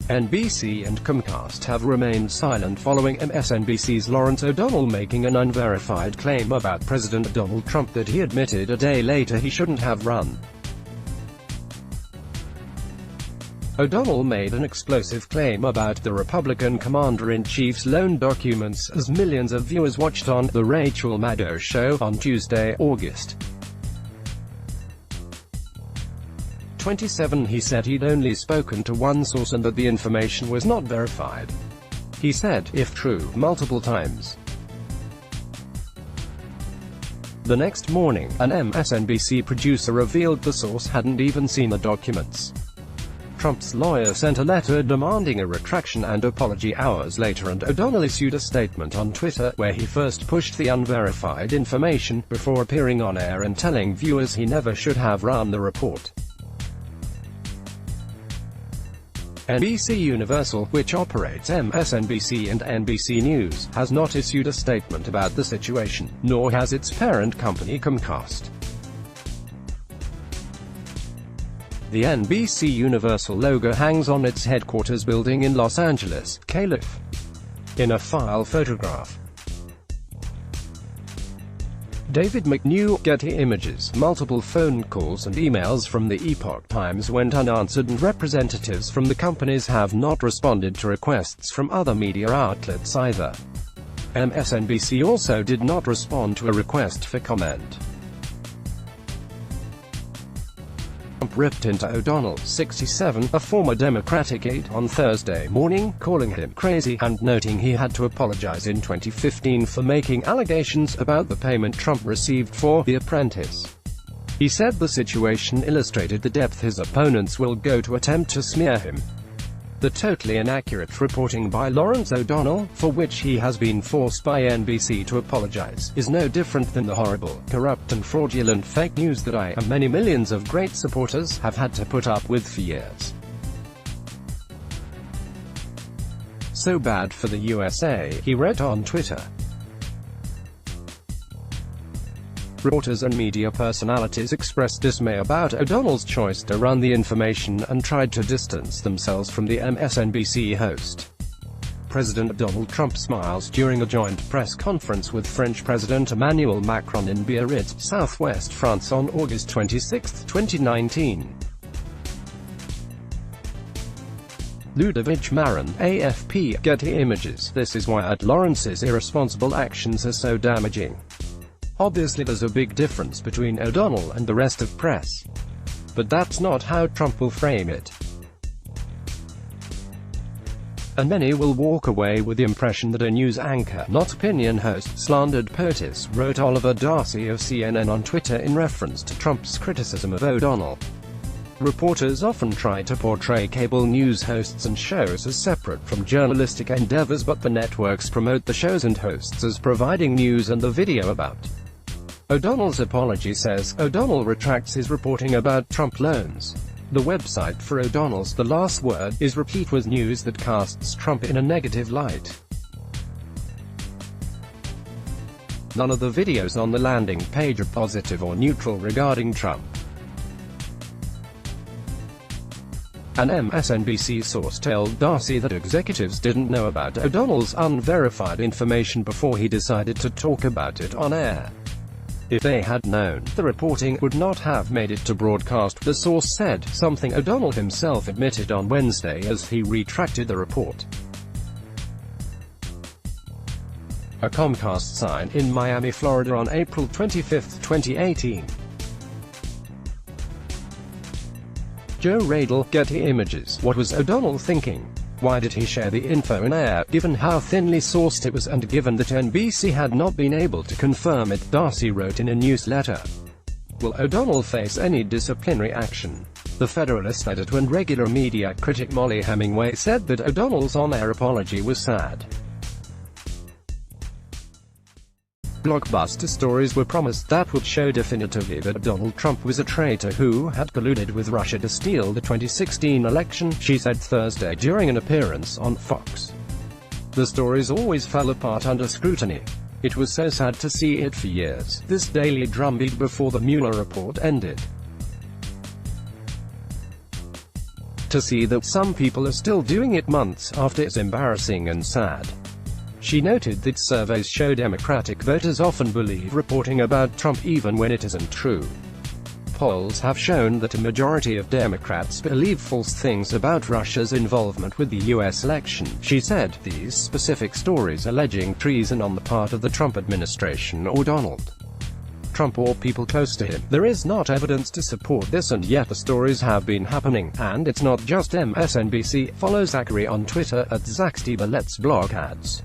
NBC and Comcast have remained silent following MSNBC's Lawrence O'Donnell making an unverified claim about President Donald Trump that he admitted a day later he shouldn't have run. O'Donnell made an explosive claim about the Republican commander-in-chief's loan documents as millions of viewers watched on The Rachel Maddow Show on Tuesday, August 27. He said he'd only spoken to one source and that the information was not verified. He said, if true, multiple times. The next morning, an MSNBC producer revealed the source hadn't even seen the documents. Trump's lawyer sent a letter demanding a retraction and apology hours later, and O'Donnell issued a statement on Twitter, where he first pushed the unverified information, before appearing on air and telling viewers he never should have run the report. NBC Universal, which operates MSNBC and NBC News, has not issued a statement about the situation, nor has its parent company Comcast. The NBC Universal logo hangs on its headquarters building in Los Angeles, Calif. In a file photograph. David McNew, Getty Images. Multiple phone calls and emails from the Epoch Times went unanswered, and representatives from the companies have not responded to requests from other media outlets either. MSNBC also did not respond to a request for comment. Trump ripped into O'Donnell, 67, a former Democratic aide, on Thursday morning, calling him crazy, and noting he had to apologize in 2015 for making allegations about the payment Trump received for The Apprentice. He said the situation illustrated the depth his opponents will go to attempt to smear him. The totally inaccurate reporting by Lawrence O'Donnell, for which he has been forced by NBC to apologize, is no different than the horrible, corrupt and fraudulent fake news that I, and many millions of great supporters, have had to put up with for years. So bad for the USA, he wrote on Twitter. Reporters and media personalities expressed dismay about O'Donnell's choice to run the information and tried to distance themselves from the MSNBC host. President Donald Trump smiles during a joint press conference with French President Emmanuel Macron in Biarritz, southwest France on August 26, 2019. Ludovic Marin, AFP, Getty Images. This is why Lawrence's irresponsible actions are so damaging. Obviously there's a big difference between O'Donnell and the rest of press. But that's not how Trump will frame it. And many will walk away with the impression that a news anchor, not opinion host, slandered POTUS, wrote Oliver Darcy of CNN on Twitter in reference to Trump's criticism of O'Donnell. Reporters often try to portray cable news hosts and shows as separate from journalistic endeavors, but the networks promote the shows and hosts as providing news and the video about. O'Donnell's apology says, O'Donnell retracts his reporting about Trump loans. The website for O'Donnell's The Last Word is replete with news that casts Trump in a negative light. None of the videos on the landing page are positive or neutral regarding Trump. An MSNBC source told Darcy that executives didn't know about O'Donnell's unverified information before he decided to talk about it on air. If they had known, the reporting would not have made it to broadcast, the source said, something O'Donnell himself admitted on Wednesday as he retracted the report. A Comcast sign in Miami, Florida on April 25, 2018. Joe Radel, Getty Images. What was O'Donnell thinking? Why did he share the info in air, given how thinly sourced it was and given that NBC had not been able to confirm it, Darcy wrote in a newsletter. Will O'Donnell face any disciplinary action? The Federalist editor and regular media critic Molly Hemingway said that O'Donnell's on-air apology was sad. Blockbuster stories were promised that would show definitively that Donald Trump was a traitor who had colluded with Russia to steal the 2016 election, she said Thursday during an appearance on Fox. The stories always fell apart under scrutiny. It was so sad to see it for years, this daily drumbeat before the Mueller report ended. To see that some people are still doing it months after is embarrassing and sad. She noted that surveys show Democratic voters often believe reporting about Trump even when it isn't true. Polls have shown that a majority of Democrats believe false things about Russia's involvement with the U.S. election. She said, these specific stories alleging treason on the part of the Trump administration or Donald Trump or people close to him. There is not evidence to support this, and yet the stories have been happening, and it's not just MSNBC. Follow Zachary on Twitter at ZachStieber. Let's block ads.